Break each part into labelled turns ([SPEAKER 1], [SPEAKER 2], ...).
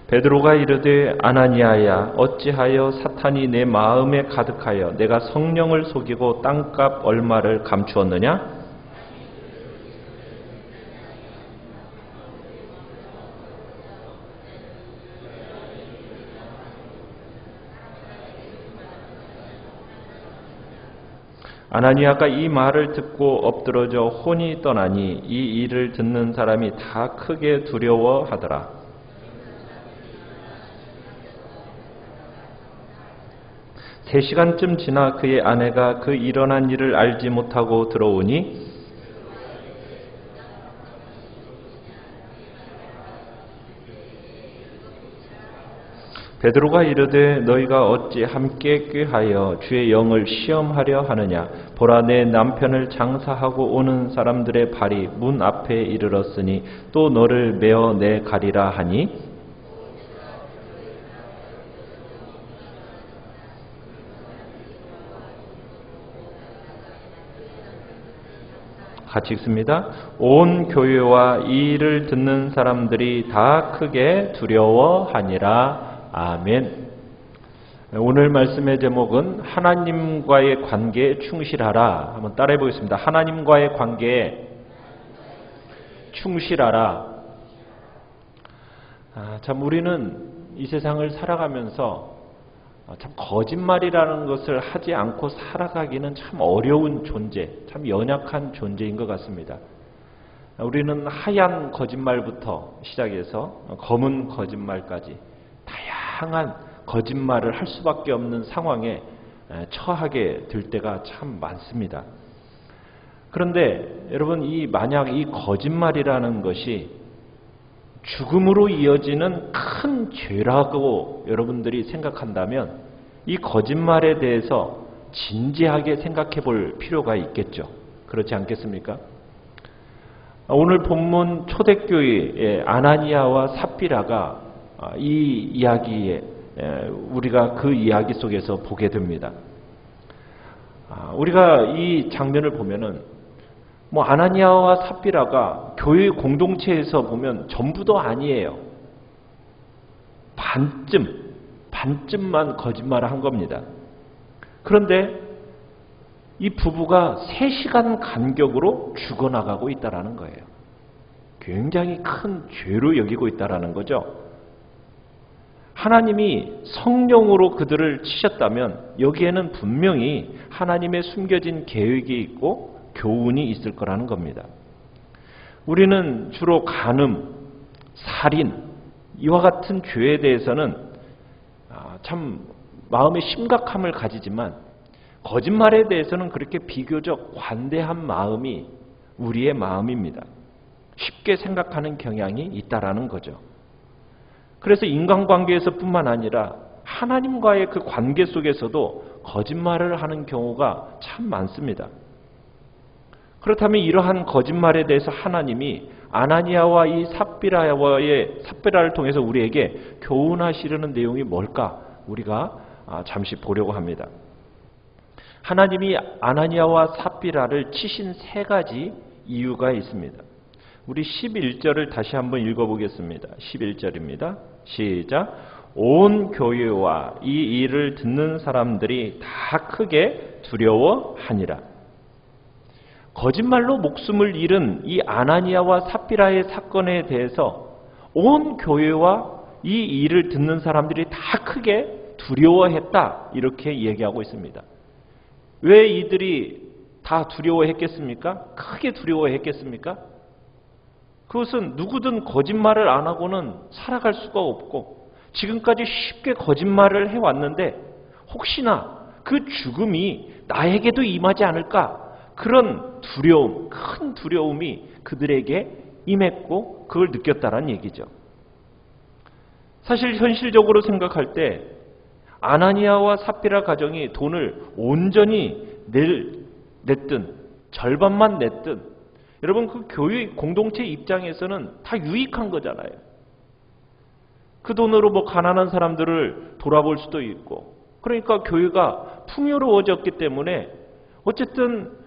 [SPEAKER 1] 베드로가 이르되 아나니아야 어찌하여 사탄이 내 마음에 가득하여 내가 성령을 속이고 땅값 얼마를 감추었느냐? 아나니아가 이 말을 듣고 엎드러져 혼이 떠나니 이 일을 듣는 사람이 다 크게 두려워하더라. 세 시간쯤 지나 그의 아내가 그 일어난 일을 알지 못하고 들어오니 베드로가 이르되 너희가 어찌 함께 꾀하여 주의 영을 시험하려 하느냐? 보라 내 남편을 장사하고 오는 사람들의 발이 문 앞에 이르렀으니 또 너를 메어 내 가리라 하니 같이 읽습니다. 온 교회와 이 일을 듣는 사람들이 다 크게 두려워하니라. 아멘. 오늘 말씀의 제목은 하나님과의 관계에 충실하라. 한번 따라해 보겠습니다. 하나님과의 관계에 충실하라. 참 우리는 이 세상을 살아가면서 참 거짓말이라는 것을 하지 않고 살아가기는 참 어려운 존재, 참 연약한 존재인 것 같습니다. 우리는 하얀 거짓말부터 시작해서 검은 거짓말까지 다양한 거짓말을 할 수밖에 없는 상황에 처하게 될 때가 참 많습니다. 그런데 여러분 만약 이 거짓말이라는 것이 죽음으로 이어지는 큰 죄라고 여러분들이 생각한다면 이 거짓말에 대해서 진지하게 생각해 볼 필요가 있겠죠. 그렇지 않겠습니까? 오늘 본문 초대교회의 아나니아와 삽비라가 이 이야기에 우리가 그 이야기 속에서 보게 됩니다. 우리가 이 장면을 보면은 아나니아와 삽비라가 교회 공동체에서 보면 전부도 아니에요. 반쯤만 거짓말을 한 겁니다. 그런데 이 부부가 3시간 간격으로 죽어나가고 있다는 거예요. 굉장히 큰 죄로 여기고 있다는 거죠. 하나님이 성령으로 그들을 치셨다면 여기에는 분명히 하나님의 숨겨진 계획이 있고 교훈이 있을 거라는 겁니다. 우리는 주로 간음, 살인, 이와 같은 죄에 대해서는 참 마음의 심각함을 가지지만 거짓말에 대해서는 그렇게 비교적 관대한 마음이 우리의 마음입니다. 쉽게 생각하는 경향이 있다라는 거죠. 그래서 인간관계에서 뿐만 아니라 하나님과의 그 관계 속에서도 거짓말을 하는 경우가 참 많습니다. 그렇다면 이러한 거짓말에 대해서 하나님이 아나니아와 이 삽비라를 통해서 우리에게 교훈하시려는 내용이 뭘까? 우리가 잠시 보려고 합니다. 하나님이 아나니아와 삽비라를 치신 3가지 이유가 있습니다. 우리 11절을 다시 한번 읽어보겠습니다. 11절입니다. 시작. 온 교회와 이 일을 듣는 사람들이 다 크게 두려워하니라. 거짓말로 목숨을 잃은 이 아나니아와 삽비라의 사건에 대해서 온 교회와 이 일을 듣는 사람들이 다 크게 두려워했다. 이렇게 얘기하고 있습니다. 왜 이들이 다 두려워했겠습니까? 크게 두려워했겠습니까? 그것은 누구든 거짓말을 안 하고는 살아갈 수가 없고 지금까지 쉽게 거짓말을 해왔는데 혹시나 그 죽음이 나에게도 임하지 않을까? 그런 두려움, 큰 두려움이 그들에게 임했고 그걸 느꼈다는 얘기죠. 사실 현실적으로 생각할 때 아나니아와 삽비라 가정이 돈을 온전히 냈든 절반만 냈든 여러분 그 교회 공동체 입장에서는 다 유익한 거잖아요. 그 돈으로 가난한 사람들을 돌아볼 수도 있고 그러니까 교회가 풍요로워졌기 때문에 어쨌든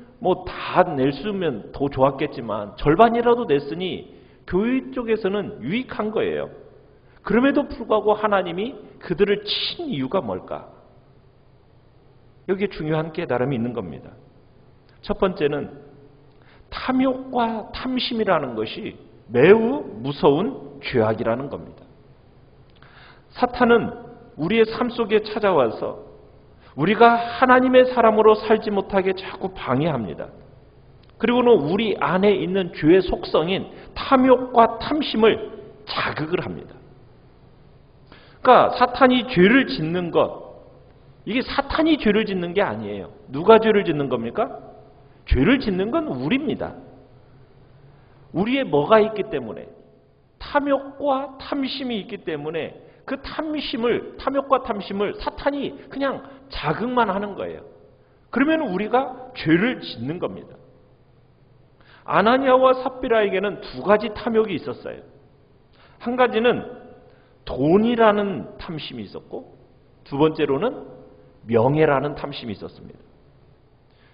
[SPEAKER 1] 다 낼 수 있으면 더 좋았겠지만 절반이라도 냈으니 교회 쪽에서는 유익한 거예요. 그럼에도 불구하고 하나님이 그들을 친 이유가 뭘까? 여기에 중요한 깨달음이 있는 겁니다. 첫 번째는 탐욕과 탐심이라는 것이 매우 무서운 죄악이라는 겁니다. 사탄은 우리의 삶 속에 찾아와서 우리가 하나님의 사람으로 살지 못하게 자꾸 방해합니다. 그리고는 우리 안에 있는 죄의 속성인 탐욕과 탐심을 자극을 합니다. 그러니까 사탄이 죄를 짓는 것, 이게 사탄이 죄를 짓는 게 아니에요. 누가 죄를 짓는 겁니까? 죄를 짓는 건 우리입니다. 우리의 뭐가 있기 때문에, 탐욕과 탐심이 있기 때문에 그 탐욕과 탐심을 사탄이 그냥 자극만 하는 거예요. 그러면 우리가 죄를 짓는 겁니다. 아나니아와 삽비라에게는 두 가지 탐욕이 있었어요. 한 가지는 돈이라는 탐심이 있었고, 두 번째로는 명예라는 탐심이 있었습니다.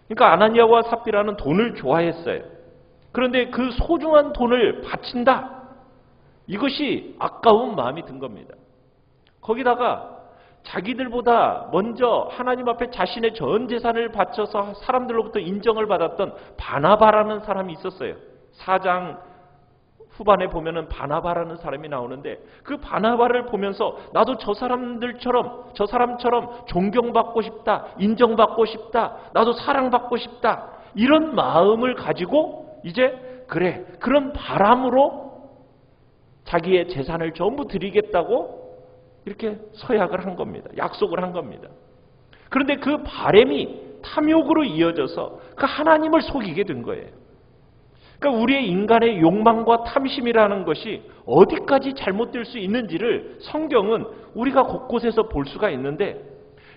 [SPEAKER 1] 그러니까 아나니아와 삽비라는 돈을 좋아했어요. 그런데 그 소중한 돈을 바친다, 이것이 아까운 마음이 든 겁니다. 거기다가 자기들보다 먼저 하나님 앞에 자신의 전 재산을 바쳐서 사람들로부터 인정을 받았던 바나바라는 사람이 있었어요. 4장 후반에 보면은 바나바라는 사람이 나오는데, 그 바나바를 보면서 나도 저 사람처럼 존경받고 싶다, 인정받고 싶다, 나도 사랑받고 싶다, 이런 마음을 가지고 이제 그래, 그런 바람으로 자기의 재산을 전부 드리겠다고 이렇게 서약을 한 겁니다. 약속을 한 겁니다. 그런데 그 바람이 탐욕으로 이어져서 그 하나님을 속이게 된 거예요. 그러니까 우리의 인간의 욕망과 탐심이라는 것이 어디까지 잘못될 수 있는지를 성경은 우리가 곳곳에서 볼 수가 있는데,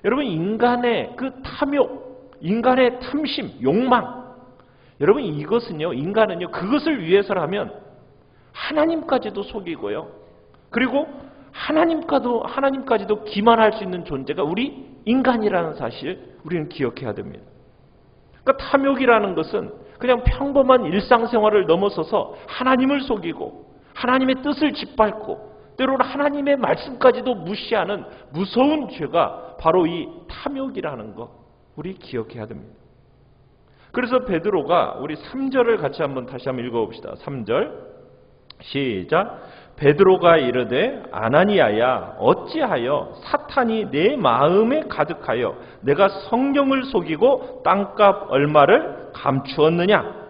[SPEAKER 1] 여러분, 인간의 그 탐욕, 인간의 탐심, 욕망, 여러분, 이것은요, 인간은요, 그것을 위해서라면 하나님까지도 속이고요, 그리고 하나님까지도 기만할 수 있는 존재가 우리 인간이라는 사실, 우리는 기억해야 됩니다. 그러니까 탐욕이라는 것은 그냥 평범한 일상생활을 넘어서서 하나님을 속이고 하나님의 뜻을 짓밟고 때로는 하나님의 말씀까지도 무시하는 무서운 죄가 바로 이 탐욕이라는 것, 우리 기억해야 됩니다. 그래서 베드로가 우리 3절을 같이 다시 한번 읽어봅시다. 3절 시작. 베드로가 이르되 아나니아야, 어찌하여 사탄이 내 마음에 가득하여 내가 성령을 속이고 땅값 얼마를 감추었느냐.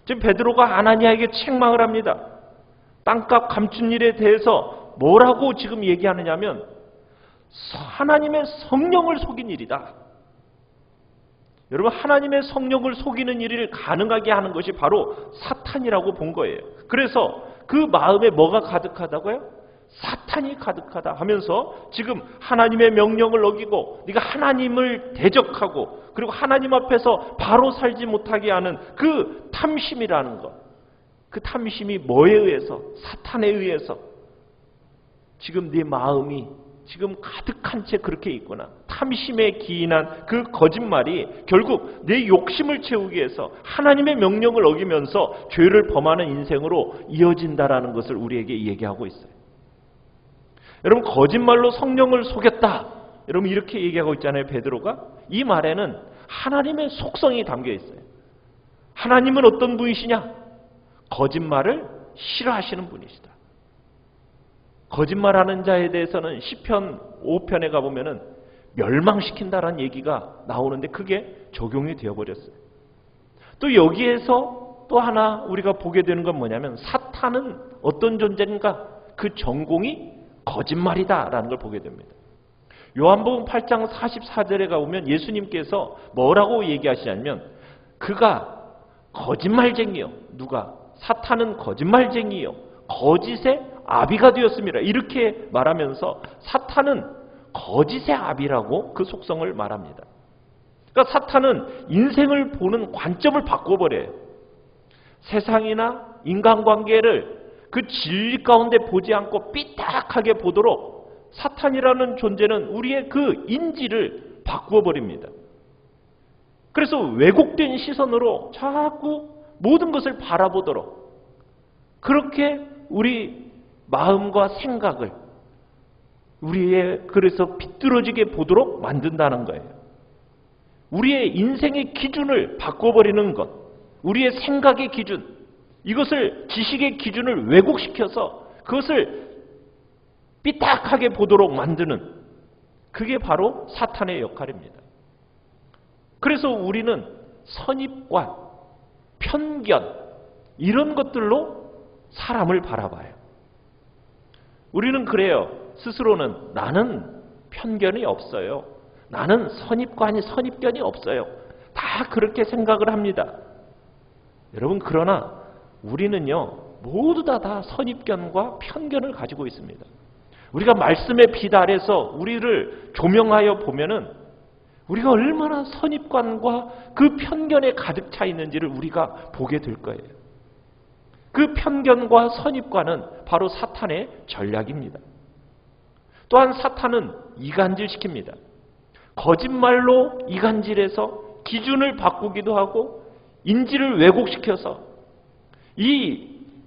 [SPEAKER 1] 지금 베드로가 아나니아에게 책망을 합니다. 땅값 감춘 일에 대해서 뭐라고 지금 얘기하느냐면 하나님의 성령을 속인 일이다. 여러분, 하나님의 성령을 속이는 일을 가능하게 하는 것이 바로 사탄이라고 본 거예요. 그래서 그 마음에 뭐가 가득하다고요? 사탄이 가득하다 하면서 지금 하나님의 명령을 어기고 네가 하나님을 대적하고 그리고 하나님 앞에서 바로 살지 못하게 하는 그 탐심이라는 것, 그 탐심이 뭐에 의해서? 사탄에 의해서 지금 네 마음이 지금 가득한 채 그렇게 있구나. 탐심에 기인한 그 거짓말이 결국 내 욕심을 채우기 위해서 하나님의 명령을 어기면서 죄를 범하는 인생으로 이어진다라는 것을 우리에게 얘기하고 있어요. 여러분, 거짓말로 성령을 속였다, 여러분 이렇게 얘기하고 있잖아요. 베드로가 이 말에는 하나님의 속성이 담겨 있어요. 하나님은 어떤 분이시냐? 거짓말을 싫어하시는 분이시다. 거짓말하는 자에 대해서는 시편 5편에 가보면은 멸망시킨다라는 얘기가 나오는데 그게 적용이 되어버렸어요. 또 여기에서 또 하나 우리가 보게 되는 건 뭐냐면 사탄은 어떤 존재인가? 그 전공이 거짓말이다라는 걸 보게 됩니다. 요한복음 8장 44절에 가보면 예수님께서 뭐라고 얘기하시냐면 그가 거짓말쟁이요. 누가? 사탄은 거짓말쟁이요. 거짓의 아비가 되었습니다. 이렇게 말하면서 사탄은 거짓의 아비라고 그 속성을 말합니다. 그러니까 사탄은 인생을 보는 관점을 바꿔버려요. 세상이나 인간관계를 그 진리 가운데 보지 않고 삐딱하게 보도록 사탄이라는 존재는 우리의 그 인지를 바꾸어버립니다. 그래서 왜곡된 시선으로 자꾸 모든 것을 바라보도록 그렇게 우리 마음과 생각을 그래서 비뚤어지게 보도록 만든다는 거예요. 우리의 인생의 기준을 바꿔버리는 것, 우리의 생각의 기준, 이것을 지식의 기준을 왜곡시켜서 그것을 삐딱하게 보도록 만드는, 그게 바로 사탄의 역할입니다. 그래서 우리는 선입관, 편견, 이런 것들로 사람을 바라봐요. 우리는 그래요. 스스로는 나는 편견이 없어요. 나는 선입견이 없어요. 다 그렇게 생각을 합니다. 여러분, 그러나 우리는요, 모두 다 선입견과 편견을 가지고 있습니다. 우리가 말씀의 빛 아래서 우리를 조명하여 보면은 우리가 얼마나 선입관과 그 편견에 가득 차 있는지를 우리가 보게 될 거예요. 그 편견과 선입관은 바로 사탄의 전략입니다. 또한 사탄은 이간질시킵니다. 거짓말로 이간질해서 기준을 바꾸기도 하고 인지를 왜곡시켜서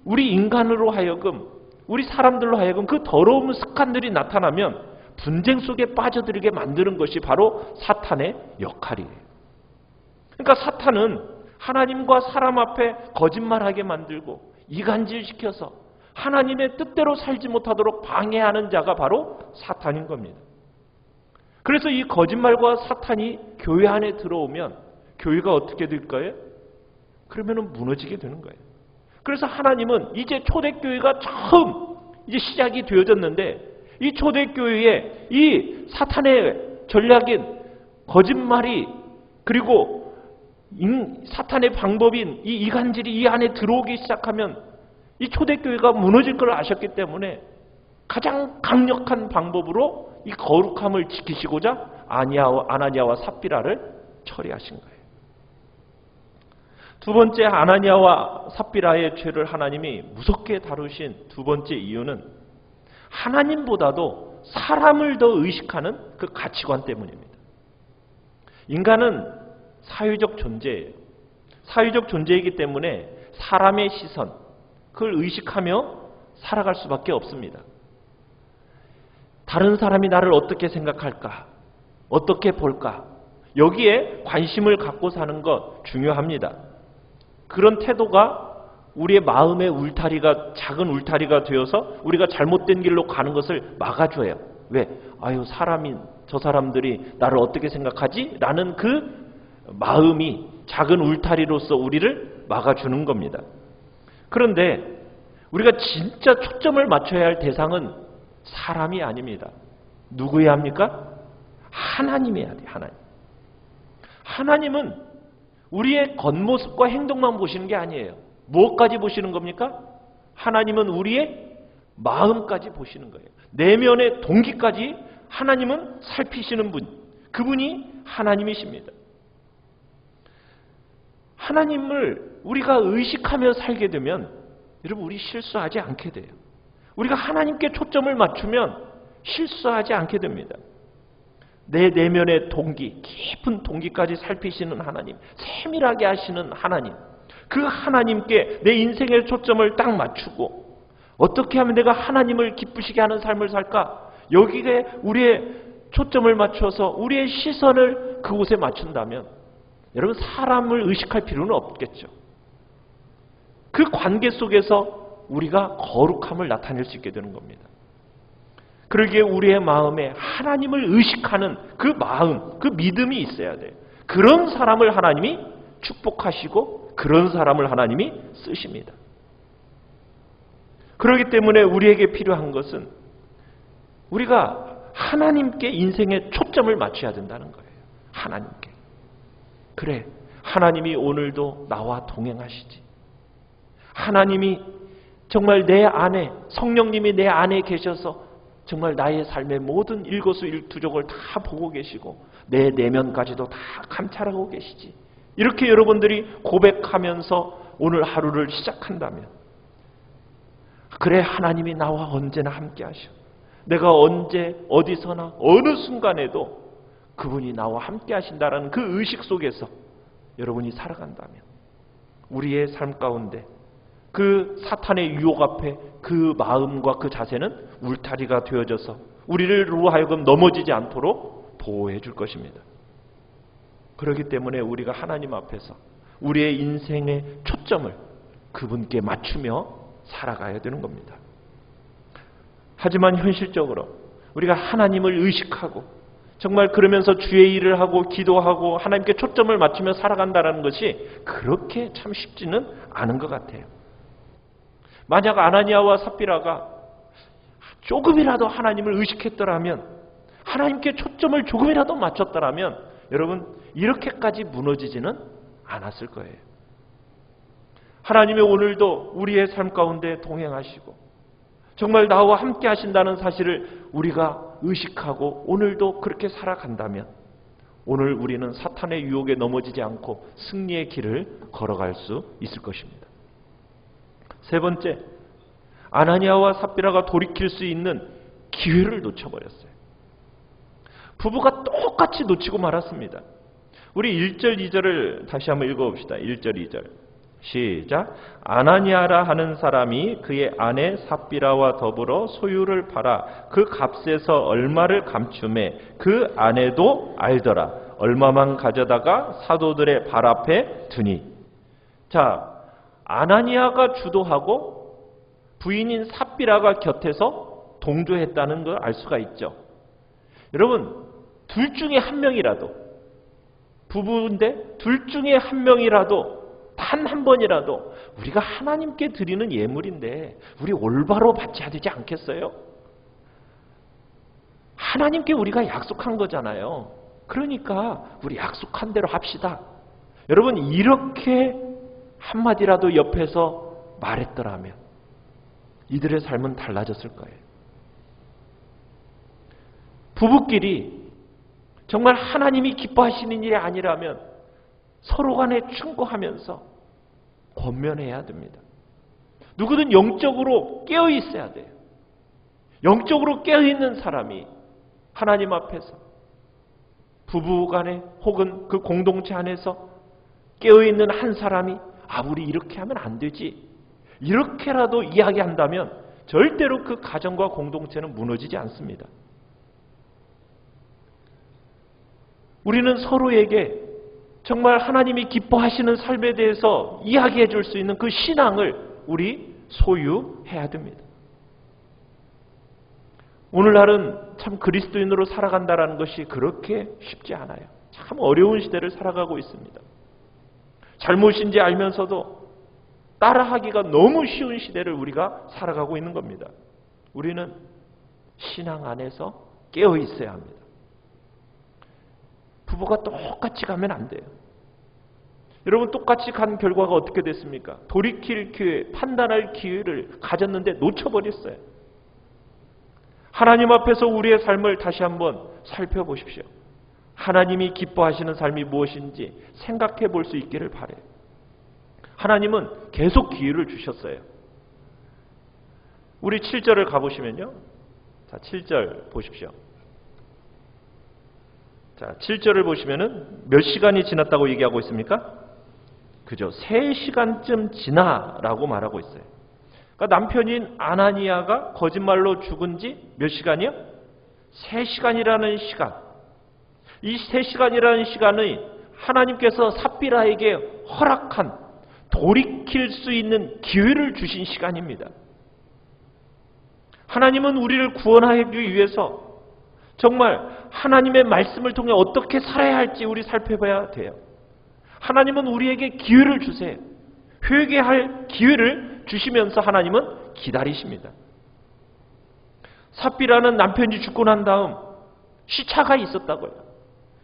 [SPEAKER 1] 우리 인간으로 하여금, 우리 사람들로 하여금 그 더러운 습관들이 나타나면 분쟁 속에 빠져들게 만드는 것이 바로 사탄의 역할이에요. 그러니까 사탄은 하나님과 사람 앞에 거짓말하게 만들고 이간질시켜서 하나님의 뜻대로 살지 못하도록 방해하는 자가 바로 사탄인 겁니다. 그래서 이 거짓말과 사탄이 교회 안에 들어오면 교회가 어떻게 될 거예요? 그러면 무너지게 되는 거예요. 그래서 하나님은 이제 초대교회가 처음 이제 시작이 되어졌는데, 이 초대교회에 이 사탄의 전략인 거짓말이, 그리고 사탄의 방법인 이 이간질이 이 안에 들어오기 시작하면 이 초대교회가 무너질 걸 아셨기 때문에 가장 강력한 방법으로 이 거룩함을 지키시고자 아나니아와 삽비라를 처리하신 거예요. 두 번째, 아나니아와 삽비라의 죄를 하나님이 무섭게 다루신 두 번째 이유는 하나님보다도 사람을 더 의식하는 그 가치관 때문입니다. 인간은 사회적 존재예요. 사회적 존재이기 때문에 사람의 시선, 그걸 의식하며 살아갈 수밖에 없습니다. 다른 사람이 나를 어떻게 생각할까? 어떻게 볼까? 여기에 관심을 갖고 사는 것 중요합니다. 그런 태도가 우리의 마음의 울타리가, 작은 울타리가 되어서 우리가 잘못된 길로 가는 것을 막아줘요. 왜? 저 사람들이 나를 어떻게 생각하지? 라는 그 마음이 작은 울타리로서 우리를 막아주는 겁니다. 그런데 우리가 진짜 초점을 맞춰야 할 대상은 사람이 아닙니다. 누구여야 합니까? 하나님이어야 돼요. 하나님은 우리의 겉모습과 행동만 보시는 게 아니에요. 무엇까지 보시는 겁니까? 하나님은 우리의 마음까지 보시는 거예요. 내면의 동기까지 하나님은 살피시는 분, 그분이 하나님이십니다. 하나님을 우리가 의식하며 살게 되면 여러분, 우리 실수하지 않게 돼요. 우리가 하나님께 초점을 맞추면 실수하지 않게 됩니다. 내 내면의 동기, 깊은 동기까지 살피시는 하나님, 세밀하게 하시는 하나님, 그 하나님께 내 인생의 초점을 딱 맞추고 어떻게 하면 내가 하나님을 기쁘시게 하는 삶을 살까? 여기에 우리의 초점을 맞춰서 우리의 시선을 그곳에 맞춘다면 여러분, 사람을 의식할 필요는 없겠죠. 그 관계 속에서 우리가 거룩함을 나타낼 수 있게 되는 겁니다. 그러기에 우리의 마음에 하나님을 의식하는 그 마음, 그 믿음이 있어야 돼요. 그런 사람을 하나님이 축복하시고 그런 사람을 하나님이 쓰십니다. 그렇기 때문에 우리에게 필요한 것은 우리가 하나님께 인생의 초점을 맞춰야 된다는 거예요. 하나님께. 그래, 하나님이 오늘도 나와 동행하시지. 하나님이 정말 내 안에, 성령님이 내 안에 계셔서 정말 나의 삶의 모든 일거수일투족을 다 보고 계시고 내 내면까지도 다 감찰하고 계시지. 이렇게 여러분들이 고백하면서 오늘 하루를 시작한다면, 그래, 하나님이 나와 언제나 함께 하셔. 내가 언제 어디서나 어느 순간에도 그분이 나와 함께 하신다라는 그 의식 속에서 여러분이 살아간다면 우리의 삶 가운데 그 사탄의 유혹 앞에 그 마음과 그 자세는 울타리가 되어져서 우리로 하여금 넘어지지 않도록 보호해 줄 것입니다. 그렇기 때문에 우리가 하나님 앞에서 우리의 인생의 초점을 그분께 맞추며 살아가야 되는 겁니다. 하지만 현실적으로 우리가 하나님을 의식하고 정말 그러면서 주의 일을 하고 기도하고 하나님께 초점을 맞추며 살아간다는 것이 그렇게 참 쉽지는 않은 것 같아요. 만약 아나니아와 삽비라가 조금이라도 하나님을 의식했더라면, 하나님께 초점을 조금이라도 맞췄더라면 여러분 이렇게까지 무너지지는 않았을 거예요. 하나님이 오늘도 우리의 삶 가운데 동행하시고 정말 나와 함께 하신다는 사실을 우리가 의식하고 오늘도 그렇게 살아간다면 오늘 우리는 사탄의 유혹에 넘어지지 않고 승리의 길을 걸어갈 수 있을 것입니다. 세 번째, 아나니아와 삽비라가 돌이킬 수 있는 기회를 놓쳐버렸어요. 부부가 똑같이 놓치고 말았습니다. 우리 1절, 2절을 다시 한번 읽어봅시다. 1절, 2절. 시작. 아나니아라 하는 사람이 그의 아내 삽비라와 더불어 소유를 팔아 그 값에서 얼마를 감추매 그 아내도 알더라. 얼마만 가져다가 사도들의 발 앞에 두니. 자, 아나니아가 주도하고 부인인 삽비라가 곁에서 동조했다는 걸 알 수가 있죠. 여러분, 둘 중에 한 명이라도, 부부인데 둘 중에 한 명이라도 단 한 번이라도 우리가 하나님께 드리는 예물인데 우리 올바로 받쳐야 되지 않겠어요? 하나님께 우리가 약속한 거잖아요. 그러니까 우리 약속한 대로 합시다. 여러분, 이렇게 한마디라도 옆에서 말했더라면 이들의 삶은 달라졌을 거예요. 부부끼리 정말 하나님이 기뻐하시는 일이 아니라면 서로 간에 충고하면서 권면해야 됩니다. 누구든 영적으로 깨어 있어야 돼요. 영적으로 깨어 있는 사람이 하나님 앞에서 부부 간에 혹은 그 공동체 안에서 깨어 있는 한 사람이 우리 이렇게 하면 안 되지, 이렇게라도 이야기한다면 절대로 그 가정과 공동체는 무너지지 않습니다. 우리는 서로에게 정말 하나님이 기뻐하시는 삶에 대해서 이야기해 줄 수 있는 그 신앙을 우리 소유해야 됩니다. 오늘날은 참 그리스도인으로 살아간다는 것이 그렇게 쉽지 않아요. 참 어려운 시대를 살아가고 있습니다. 잘못인지 알면서도 따라하기가 너무 쉬운 시대를 우리가 살아가고 있는 겁니다. 우리는 신앙 안에서 깨어 있어야 합니다. 부부가 똑같이 가면 안 돼요. 여러분, 똑같이 간 결과가 어떻게 됐습니까? 돌이킬 기회, 판단할 기회를 가졌는데 놓쳐버렸어요. 하나님 앞에서 우리의 삶을 다시 한번 살펴보십시오. 하나님이 기뻐하시는 삶이 무엇인지 생각해 볼 수 있기를 바라요. 하나님은 계속 기회를 주셨어요. 우리 7절을 가보시면요. 자, 7절 보십시오. 자, 7절을 보시면은 몇 시간이 지났다고 얘기하고 있습니까? 그죠? 3시간쯤 지나라고 말하고 있어요. 그러니까 남편인 아나니아가 거짓말로 죽은 지 몇 시간이요? 3시간이라는 시간. 이 3시간이라는 시간은 하나님께서 삽비라에게 허락한 돌이킬 수 있는 기회를 주신 시간입니다. 하나님은 우리를 구원하기 위해서 정말 하나님의 말씀을 통해 어떻게 살아야 할지 우리 살펴봐야 돼요. 하나님은 우리에게 기회를 주세요. 회개할 기회를 주시면서 하나님은 기다리십니다. 삽비라는 남편이 죽고 난 다음 시차가 있었다고요.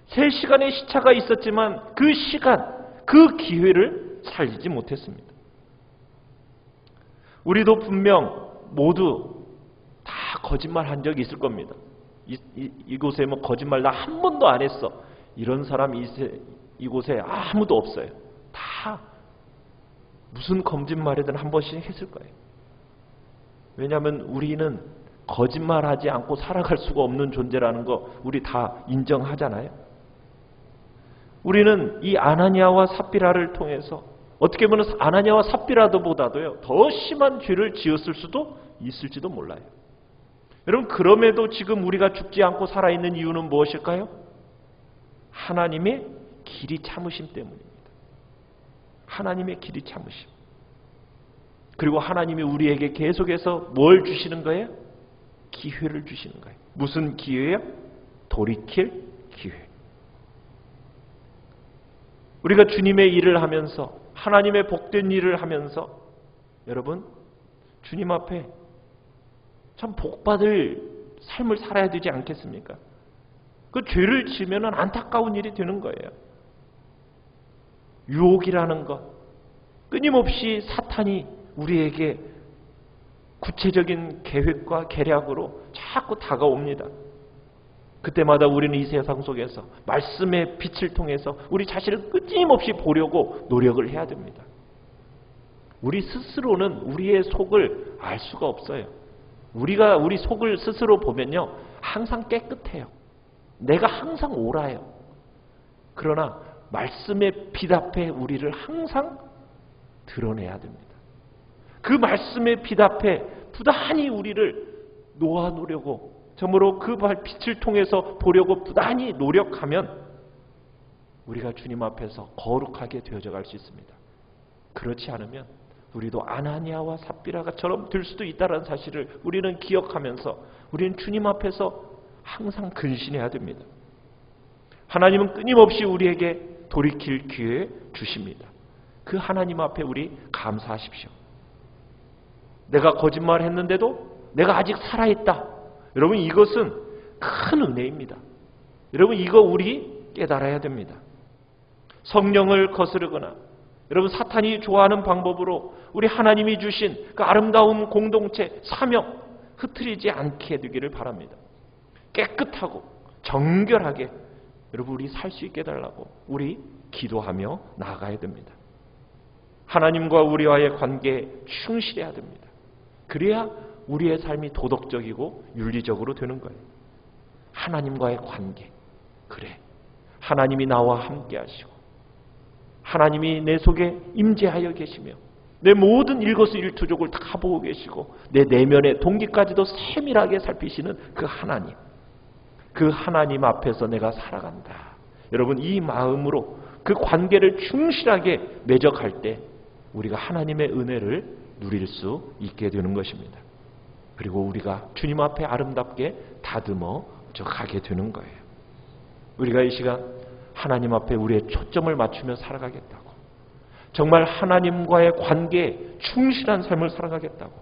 [SPEAKER 1] 3시간의 시차가 있었지만 그 시간, 그 기회를 살리지 못했습니다. 우리도 분명 모두 다 거짓말 한 적이 있을 겁니다. 이곳에 뭐 거짓말 나 한 번도 안 했어, 이런 사람 이곳에 아무도 없어요. 다 무슨 거짓말이든 한 번씩 했을 거예요. 왜냐하면 우리는 거짓말하지 않고 살아갈 수가 없는 존재라는 거 우리 다 인정하잖아요. 우리는 이 아나니아와 삽비라를 통해서 어떻게 보면 아나니아와 삽비라보다도요 더 심한 죄를 지었을 수도 있을지도 몰라요. 여러분, 그럼에도 지금 우리가 죽지 않고 살아있는 이유는 무엇일까요? 하나님의 길이 참으심 때문입니다. 하나님의 길이 참으심. 그리고 하나님이 우리에게 계속해서 뭘 주시는 거예요? 기회를 주시는 거예요. 무슨 기회예요? 돌이킬 기회. 우리가 주님의 일을 하면서, 하나님의 복된 일을 하면서 여러분, 주님 앞에 참 복받을 삶을 살아야 되지 않겠습니까? 그 죄를 지으면 안타까운 일이 되는 거예요. 유혹이라는 것, 끊임없이 사탄이 우리에게 구체적인 계획과 계략으로 자꾸 다가옵니다. 그때마다 우리는 이 세상 속에서 말씀의 빛을 통해서 우리 자신을 끊임없이 보려고 노력을 해야 됩니다. 우리 스스로는 우리의 속을 알 수가 없어요. 우리가 우리 속을 스스로 보면요, 항상 깨끗해요. 내가 항상 옳아요. 그러나 말씀의 빛 앞에 우리를 항상 드러내야 됩니다. 그 말씀의 빛 앞에 부단히 우리를 놓아놓으려고, 참으로 그 빛을 통해서 보려고 부단히 노력하면 우리가 주님 앞에서 거룩하게 되어져 갈 수 있습니다. 그렇지 않으면 우리도 아나니아와 삽비라처럼 될 수도 있다는 사실을 우리는 기억하면서 우리는 주님 앞에서 항상 근신해야 됩니다. 하나님은 끊임없이 우리에게 돌이킬 기회 주십니다. 그 하나님 앞에 우리 감사하십시오. 내가 거짓말했는데도 내가 아직 살아있다. 여러분, 이것은 큰 은혜입니다. 여러분, 이거 우리 깨달아야 됩니다. 성령을 거스르거나 여러분, 사탄이 좋아하는 방법으로 우리 하나님이 주신 그 아름다운 공동체, 사명 흐트리지 않게 되기를 바랍니다. 깨끗하고 정결하게 여러분, 우리 살 수 있게 해달라고 우리 기도하며 나아가야 됩니다. 하나님과 우리와의 관계에 충실해야 됩니다. 그래야 우리의 삶이 도덕적이고 윤리적으로 되는 거예요. 하나님과의 관계. 그래, 하나님이 나와 함께 하시고 하나님이 내 속에 임재하여 계시며 내 모든 일거수일투족을 다 보고 계시고 내 내면의 동기까지도 세밀하게 살피시는 그 하나님. 그 하나님 앞에서 내가 살아간다. 여러분, 이 마음으로 그 관계를 충실하게 맺어갈 때 우리가 하나님의 은혜를 누릴 수 있게 되는 것입니다. 그리고 우리가 주님 앞에 아름답게 다듬어져 가게 되는 거예요. 우리가 이 시간 하나님 앞에 우리의 초점을 맞추며 살아가겠다고, 정말 하나님과의 관계에 충실한 삶을 살아가겠다고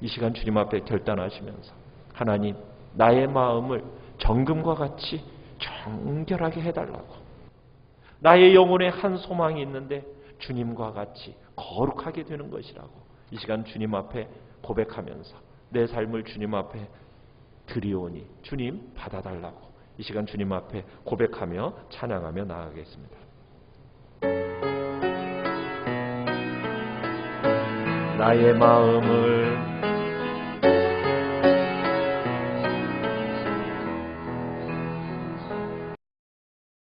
[SPEAKER 1] 이 시간 주님 앞에 결단하시면서, 하나님, 나의 마음을 정금과 같이 정결하게 해달라고, 나의 영혼에 한 소망이 있는데 주님과 같이 거룩하게 되는 것이라고 이 시간 주님 앞에 고백하면서 내 삶을 주님 앞에 드리오니 주님 받아달라고 이 시간 주님 앞에 고백하며 찬양하며 나아가겠습니다. 나의 마음을